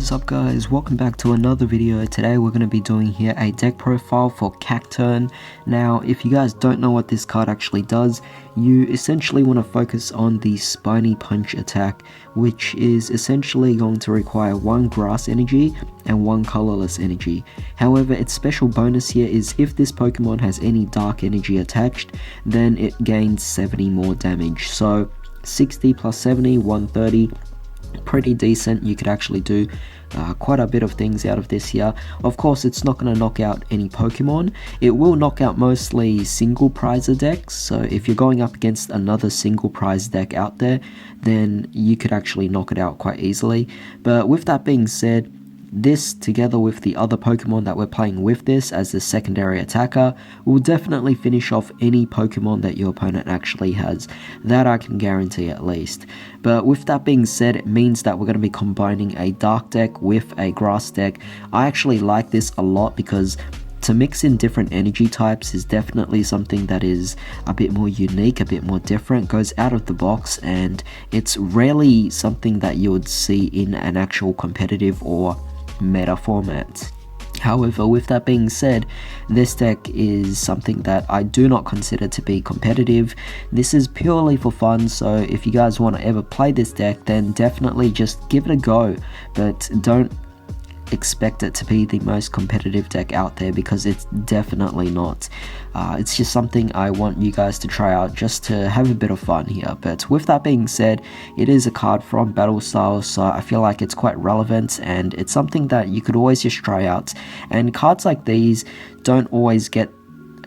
What is up guys, welcome back to another video. Today we're going to be doing here a deck profile for Cacturne. Now if you guys don't know what this card actually does, you essentially want to focus on the Spiny Punch attack, which is essentially going to require one grass energy and one colorless energy. However, its special bonus here is if this Pokemon has any dark energy attached, then it gains 70 more damage. So 60 plus 70, 130. Pretty decent. You could actually do quite a bit of things out of this here. Of course, it's not going to knock out any Pokemon. It will knock out mostly single prizer decks, so if you're going up against another single prize deck out there, then you could actually knock it out quite easily. But with that being said, this, together with the other Pokemon that we're playing with this as the secondary attacker, will definitely finish off any Pokemon that your opponent actually has. That I can guarantee at least. But with that being said, it means that we're going to be combining a Dark deck with a Grass deck. I actually like this a lot because to mix in different energy types is definitely something that is a bit more unique, a bit more different, goes out of the box, and it's rarely something that you would see in an actual competitive or meta format. However, with that being said, this deck is something that I do not consider to be competitive. This is purely for fun, so if you guys want to ever play this deck, then definitely just give it a go, but don't expect it to be the most competitive deck out there, because it's definitely not. It's just something I want you guys to try out just to have a bit of fun here. But with that being said, it is a card from Battle Styles, so I feel like it's quite relevant and it's something that you could always just try out. And cards like these don't always get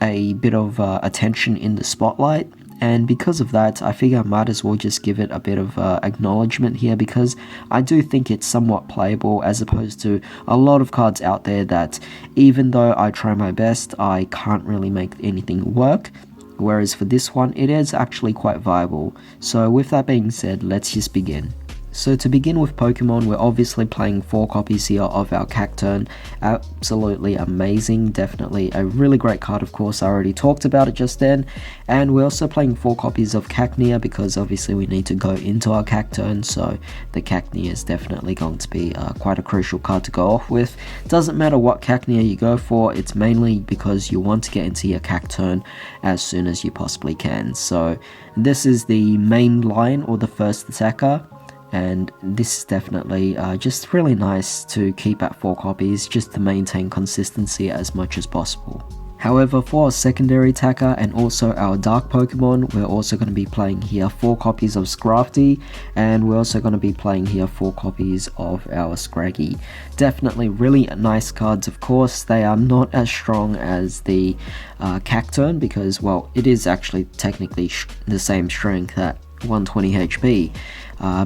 a bit of attention in the spotlight, and because of that, I figure I might as well just give it a bit of acknowledgement here, because I do think it's somewhat playable as opposed to a lot of cards out there that, even though I try my best, I can't really make anything work. Whereas for this one, it is actually quite viable. So with that being said, let's just begin. So to begin with Pokemon, we're obviously playing 4 copies here of our Cacturne. Absolutely amazing, definitely a really great card. Of course, I already talked about it just then. And we're also playing 4 copies of Cacnea, because obviously we need to go into our Cacturne, so the Cacnea is definitely going to be quite a crucial card to go off with. Doesn't matter what Cacnea you go for, it's mainly because you want to get into your Cacturne as soon as you possibly can. So this is the main line, or the first attacker. And this is definitely just really nice to keep at 4 copies, just to maintain consistency as much as possible. However, for our secondary attacker and also our Dark Pokemon, we're also going to be playing here 4 copies of Scrafty, and we're also going to be playing here 4 copies of our Scraggy. Definitely really nice cards. Of course, they are not as strong as the Cacturne, because, well, it is actually technically the same strength at 120 HP.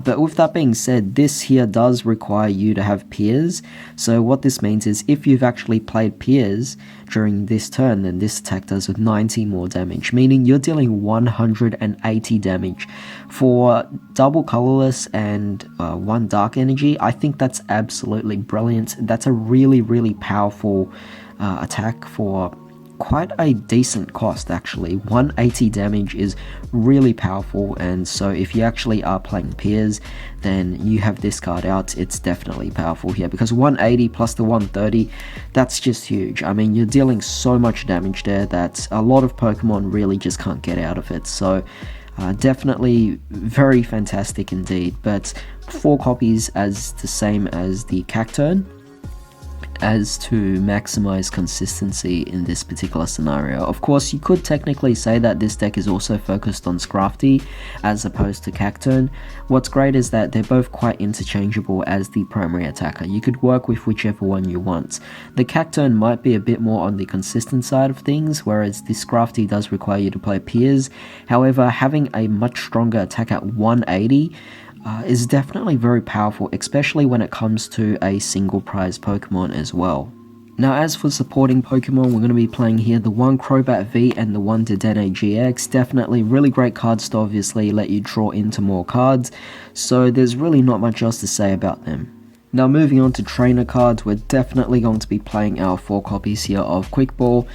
But with that being said, this here does require you to have Piers. So what this means is if you've actually played Piers during this turn, then this attack does with 90 more damage, meaning you're dealing 180 damage. For double colorless and 1 dark energy, I think that's absolutely brilliant. That's a really, really powerful attack for quite a decent cost. Actually 180 damage is really powerful, and so if you actually are playing Piers, then you have this card out. It's definitely powerful here, because 180 plus the 130, that's just huge. I mean, you're dealing so much damage there that a lot of Pokemon really just can't get out of it. So definitely very fantastic indeed. But 4 copies as the same as the Cacturne, as to maximize consistency in this particular scenario. Of course, you could technically say that this deck is also focused on Scrafty as opposed to Cacturne. What's great is that they're both quite interchangeable as the primary attacker. You could work with whichever one you want. The Cacturne might be a bit more on the consistent side of things, whereas the Scrafty does require you to play Piers. However, having a much stronger attack at 180 is definitely very powerful, especially when it comes to a single prize Pokemon as well. Now, as for supporting Pokemon, we're going to be playing here the 1 Crobat V and the 1 Dedenne GX. Definitely really great cards to obviously let you draw into more cards, so there's really not much else to say about them. Now, moving on to trainer cards, we're definitely going to be playing our 4 copies here of Quick Ball.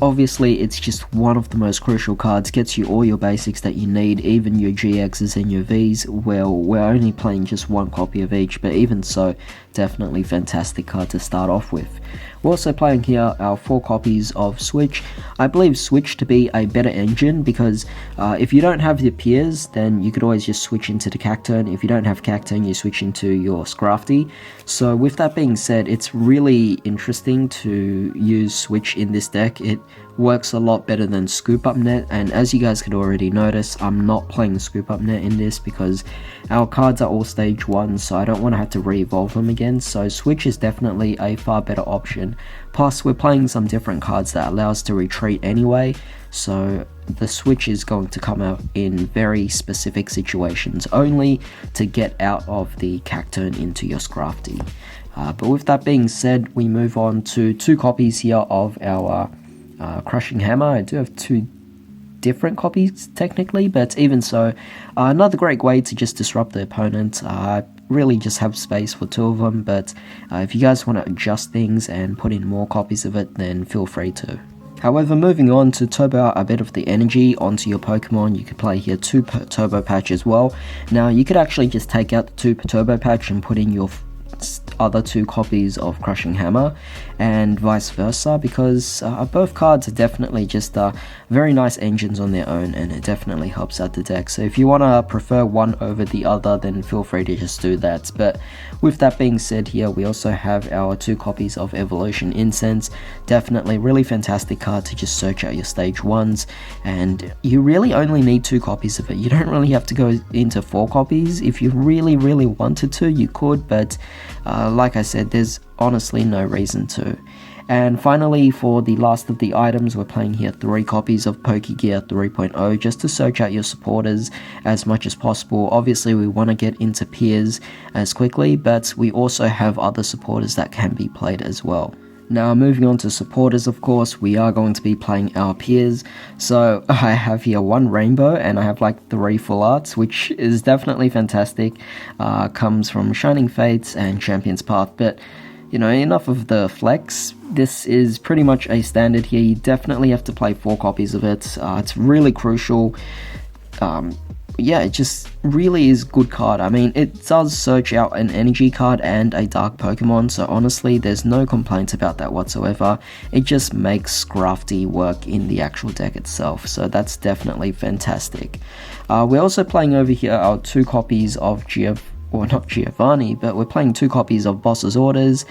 Obviously, it's just one of the most crucial cards, gets you all your basics that you need, even your GXs and your Vs. Well, we're only playing just one copy of each, but even so, definitely fantastic card to start off with. We're also playing here our 4 copies of Switch. I believe Switch to be a better engine because if you don't have your peers, then you could always just switch into the Cacturne. If you don't have Cacturne, you switch into your Scrafty. So with that being said, it's really interesting to use Switch in this deck. It works a lot better than Scoop Up Net, and as you guys could already notice, I'm not playing Scoop Up Net in this because our cards are all stage 1, so I don't want to have to re-evolve them again. So Switch is definitely a far better option. Plus, we're playing some different cards that allow us to retreat anyway, so the Switch is going to come out in very specific situations only to get out of the Cacturne into your Scrafty. But with that being said, we move on to 2 copies here of our Crushing Hammer. I do have 2 different copies technically, but even so, another great way to just disrupt the opponent. Really just have space for 2 of them, but if you guys want to adjust things and put in more copies of it, then feel free to. However, moving on to turbo out a bit of the energy onto your Pokemon, you could play here 2 Turbo Patch as well. Now, you could actually just take out the 2 Turbo Patch and put in your other 2 copies of Crushing Hammer, and vice versa, because both cards are definitely just very nice engines on their own, and it definitely helps out the deck. So if you want to prefer one over the other, then feel free to just do that. But with that being said, here we also have our 2 copies of Evolution Incense. Definitely really fantastic card to just search out your stage 1s, and you really only need 2 copies of it. You don't really have to go into 4 copies. If you really wanted to, you could, but like I said, there's honestly no reason to. And finally, for the last of the items, we're playing here 3 copies of Pokegear 3.0 just to search out your supporters as much as possible. Obviously, we want to get into peers as quickly, but we also have other supporters that can be played as well. Now, moving on to supporters, of course, we are going to be playing our peers. So I have here 1 rainbow, and I have like 3 full arts, which is definitely fantastic. Comes from Shining Fates and Champion's Path, but you know, enough of the flex. This is pretty much a standard here. You definitely have to play 4 copies of it. It's really crucial. Yeah, it just really is good card. I mean, it does search out an energy card and a dark Pokemon, so honestly, there's no complaints about that whatsoever. It just makes Scrafty work in the actual deck itself, so that's definitely fantastic. We're also playing over here our 2 copies of not Giovanni, but we're playing 2 copies of Boss's Orders.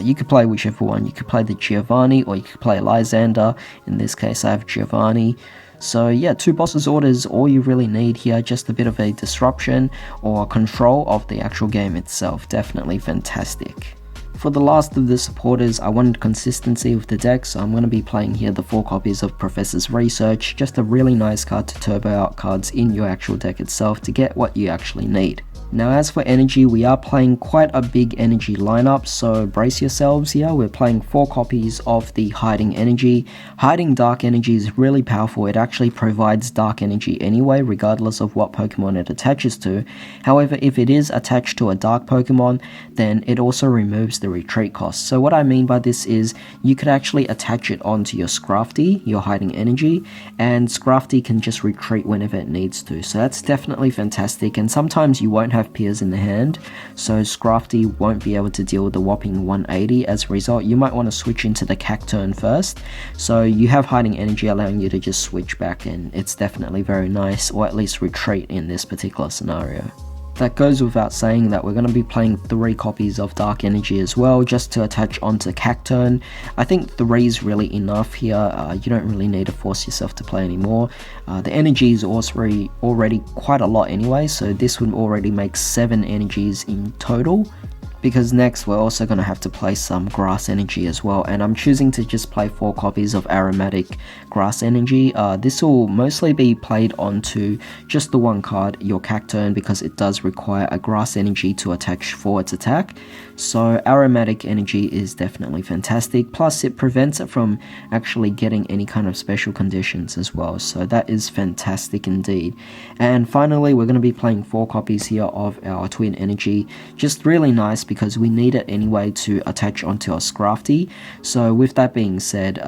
You could play whichever one. You could play the Giovanni, or you could play Lysander. In this case, I have Giovanni. So yeah, 2 Boss's Orders, all you really need here, just a bit of a disruption or control of the actual game itself. Definitely fantastic. For the last of the supporters, I wanted consistency with the deck, so I'm going to be playing here the 4 copies of Professor's Research, just a really nice card to turbo out cards in your actual deck itself to get what you actually need. Now, as for energy, we are playing quite a big energy lineup, so brace yourselves here. We're playing 4 copies of the Hiding Energy. Hiding Dark Energy is really powerful. It actually provides dark energy anyway, regardless of what Pokemon it attaches to. However, if it is attached to a dark Pokemon, then it also removes the retreat cost. So what I mean by this is you could actually attach it onto your Scrafty, your Hiding Energy, and Scrafty can just retreat whenever it needs to. So that's definitely fantastic, and sometimes you won't have peers in the hand, so Scrafty won't be able to deal with the whopping 180. As a result, you might want to switch into the Cacturne first, so you have Hiding Energy allowing you to just switch back, and it's definitely very nice, or at least retreat in this particular scenario. That goes without saying that we're going to be playing 3 copies of Dark Energy as well, just to attach onto Cacturne. I think 3 is really enough here. You don't really need to force yourself to play anymore. The energy is also already quite a lot anyway, so this would already make 7 energies in total. Because next we're also going to have to play some Grass Energy as well, and I'm choosing to just play 4 copies of Aromatic Grass Energy. This will mostly be played onto just the 1 card, your Cacturne, because it does require a Grass Energy to attach for its attack. So Aromatic Energy is definitely fantastic, plus it prevents it from actually getting any kind of special conditions as well, so that is fantastic indeed. And finally, we're going to be playing 4 copies here of our Twin Energy, just really nice because because we need it anyway to attach onto our Scrafty. So with that being said,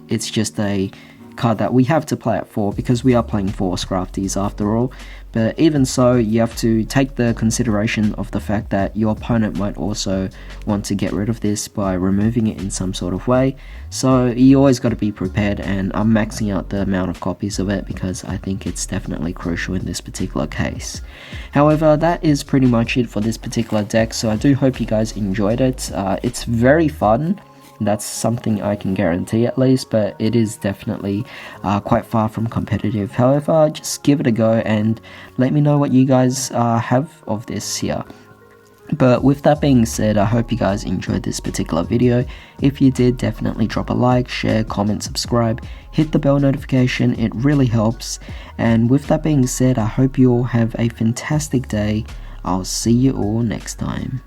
it's just a card that we have to play it for because we are playing 4 Scrafties after all. But even so, you have to take the consideration of the fact that your opponent might also want to get rid of this by removing it in some sort of way. So you always got to be prepared, and I'm maxing out the amount of copies of it because I think it's definitely crucial in this particular case. However, that is pretty much it for this particular deck, so I do hope you guys enjoyed it. It's very fun. That's something I can guarantee at least, but it is definitely quite far from competitive. However, just give it a go and let me know what you guys have of this here. But with that being said, I hope you guys enjoyed this particular video. If you did, definitely drop a like, share, comment, subscribe, hit the bell notification, it really helps. And with that being said, I hope you all have a fantastic day. I'll see you all next time.